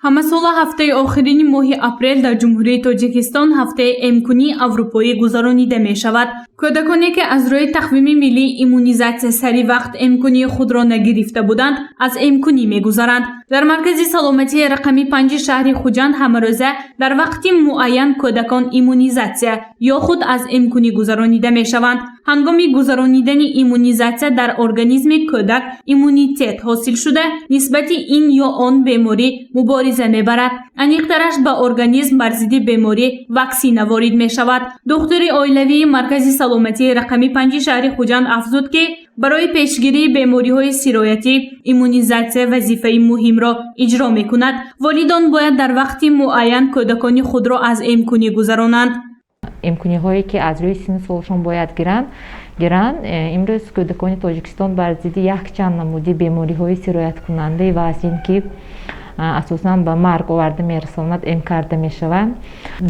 ҳамасола ҳафтаи охирини моҳи апрел дар ҷумҳурияи Тоҷикистон ҳафтаи эмкунии аврупоӣ гузаронида мешавад. кӯдаконе ки аз рӯи тақвими миллии иммунизатсия сари вақт эмкунии худро нагирифта буданд, аз эмкунӣ мегузаранд. дар маркази саломатии рақами 5 шаҳри Хуҷанд ҳамарӯза дар вақти муайян кӯдакон иммунизатсия ё худ аз эмкунӣ гузаронида мешаванд. ҳангоми гузаронидани иммунизатсия дар организми кӯдак иммунитет ҳосил шуда нисбати ин ё он беморӣ мубориза мебарад. аниқтараш ба организм бар зидди беморӣ ваксина ворид мешавад. духтури оилавии маркази саломатии рақами 5 шаҳри Хуҷанд афзуд ки барои пешгирии бемориҳои сироятӣ иммунизатсия вазифаи муҳимро иҷро мекунад. волидон бояд дар вақти муайян кӯдакони худро аз эмкунӣ гузаронанд. эмкуниҳое ки аз рӯи синни солшон бояд гиранд. имрӯз кӯдакони Тоҷикистон бар зидди якчанд намуди бемориҳои сирояткунандаи вазин ки асосан ба марг оварда мерасонад эм карда мешаванд.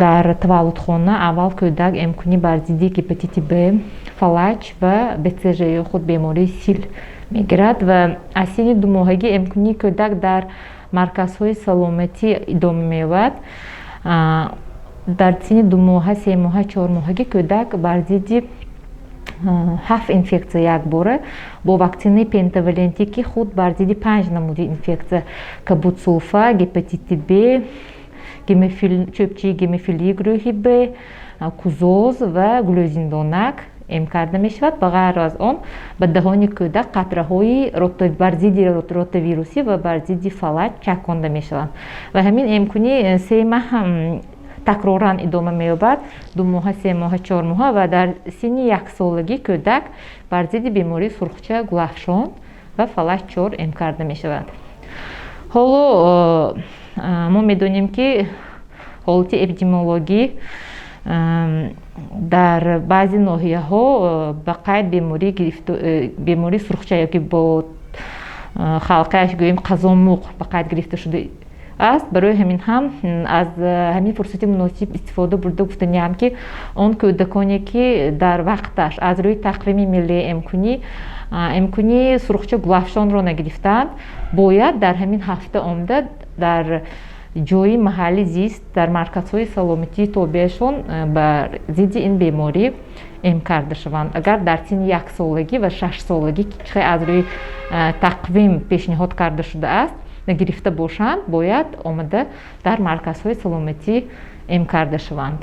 дар таваллудхона аввал кӯдак эмкунӣ бар зидди гепатити Б, фалач ва БЦЖ ё худ бемории сил мегирад ва аз синни 2 моҳагӣ эмкунии кӯдак дар марказҳои саломатӣ идома меёбад. дар синни 2 моҳа, 3 моҳа, 4 моҳагӣ кӯдак бар зидди 7 инфекция якбора бо ваксинаи пентавалентӣ ки худ бар зидди 5 намуди инфекция кабуцулфа, гепатити Б, чӯбчии гемофилии гурӯҳи Б, кузоз ва глюзиндонак эм карда мешавад. ба ғайр аз он ба даҳони кӯдак қатраҳои бар зидди ротавирусӣ ва бар зидди фалач чаконда мешаванд ва ҳамин эмкунӣ 3 маҳ такроран идома меёбад, 2 моҳа, 3 моҳа, 4 моҳа ва дар синни 1 солагӣ кӯдак бар зидди бемории сурхча гулафшон ва фалач 4 эм карда мешавад. ҳоло мо медонем ки ҳолати эпидемиологӣ дар баъзе ноҳияҳо ба қайд бемории сурхча ёки бо халқааш гӯем қазомуқ ба қайд гирифта шуда аст. барои ҳамин ҳам аз ҳамин фурсати муносиб истифода бурда гуфтаниям ки он кӯдаконе ки дар вақташ аз рӯи тақвими миллии эмкунии сурхча гулафшонро нагирифтанд, бояд дар ҳамин ҳафта омада дар ҷои маҳалли зист дар марказҳои саломатии тобеашон ба зидди ин беморӣ эм карда шаванд. агар дар синни 1 солагӣ ва 6 солагӣ ки аз рӯи тақвим пешниҳод карда шудааст нагирифта бошанд, бояд омада дар марказҳои саломатӣ эм карда шаванд.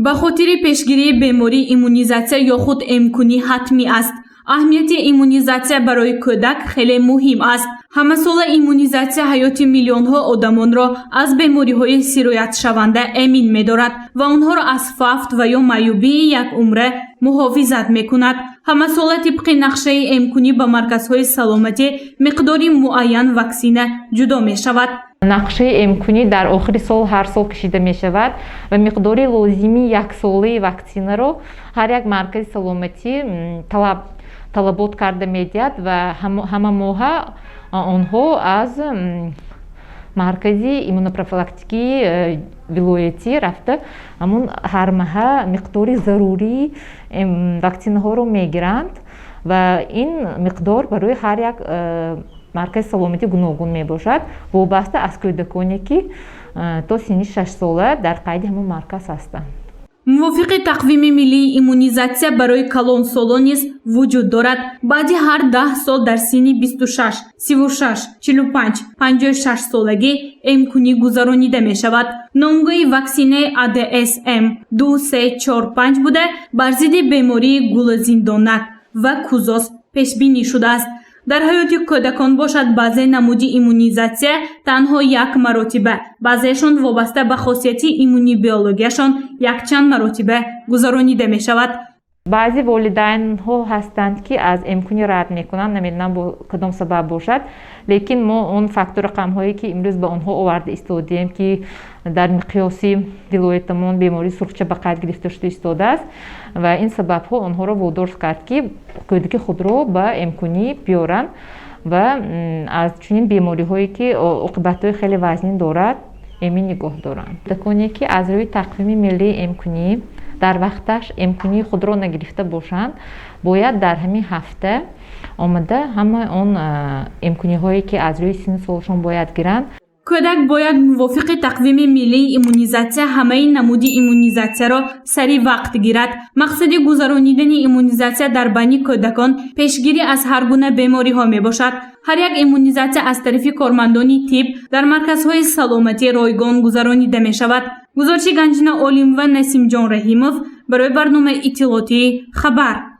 ба хотири пешгирии бемории иммунизатсия ё худ эмкунӣ ҳатмӣ аст. аҳамияти иммунизатсия барои кӯдак хеле муҳим аст. ҳамасола иммунизатсия ҳаёти миллионҳо одамонро аз бемориҳои сироятшаванда эмин медорад ва онҳоро аз фавт ва ё маъюбии якумра муҳофизат мекунад. ҳамасола тибқи нақшаи эмкунӣ ба марказҳои саломатӣ миқдори муайян ваксина ҷудо мешавад. нақшаи эмкунӣ дар охири сол ҳар сол кашида мешавад ва миқдори лозими 1 солаи ваксинаро ҳар як маркази саломатӣ талабот карда медиҳад ва ҳама моҳа онҳо аз маркази иммунопрофилактикии вилоятӣ рафта ҳамун ҳар маҳа миқдори зарурии ваксинаҳоро мегиранд ва ин миқдор барои ҳар як маркази саломатӣ гуногун мебошад, вобаста аз кӯдаконе ки то синни 6 сола дар қайди ҳамон марказ ҳастанд. мувофиқи тақвими миллии иммунизатсия барои калонсолон низ вуҷуд дорад. баъди ҳар 10 сол дар синни 26, 36, 45, 56 солагӣ эмкунӣ гузаронида мешавад. номгӯи ваксинаи ADSM 2345 буда бар зидди бемории гулозиндонак ва кузоз пешбинӣ шудааст. дар ҳаёти кӯдакон бошад баъзе намуди иммунизатсия танҳо 1 маротиба, баъзеашон вобаста ба хосияти иммуни биологияшон якчанд маротиба гузаронида мешавад. баъзе волидайнҳо ҳастанд ки аз эмкунӣ рад мекунанд, намедонам бо кадом сабаб бошад, лекин мо он фактор рақамҳое ки имрӯз ба онҳо оварда истодем ки дар миқёси вилоятамон бемории сурхча ба қайд гирифта шуда истодааст ва ин сабабҳо онҳоро водор кард ки кӯдаки худро ба эмкунӣ биёранд ва аз чунин бемориҳое ки оқибатҳои хеле вазнин дорад эмин нигоҳ доранд. Кӯдаконе ки аз рӯи тақвими миллии эмкунӣ дар вақташ имкунии худро нагирифта бошанд, бояд дар ҳамин ҳафта омада ҳама он имкуниҳое ки аз рӯи синни солшон бояд гиранд. кӯдак бояд мувофиқи тақвими миллии иммунизатсия ҳамаи намуди иммунизатсияро сари вақт гирад. мақсади гузаронидани иммунизатсия дар байни кӯдакон пешгирӣ аз ҳар гуна бемориҳо мебошад. ҳар як иммунизатсия аз тарафи кормандони тиб дар марказҳои саломатии ройгон гузаронида мешавад. гузориши Ганҷина Олимова, Насимҷон Раҳимов барои барномаи иттилоотии Хабар.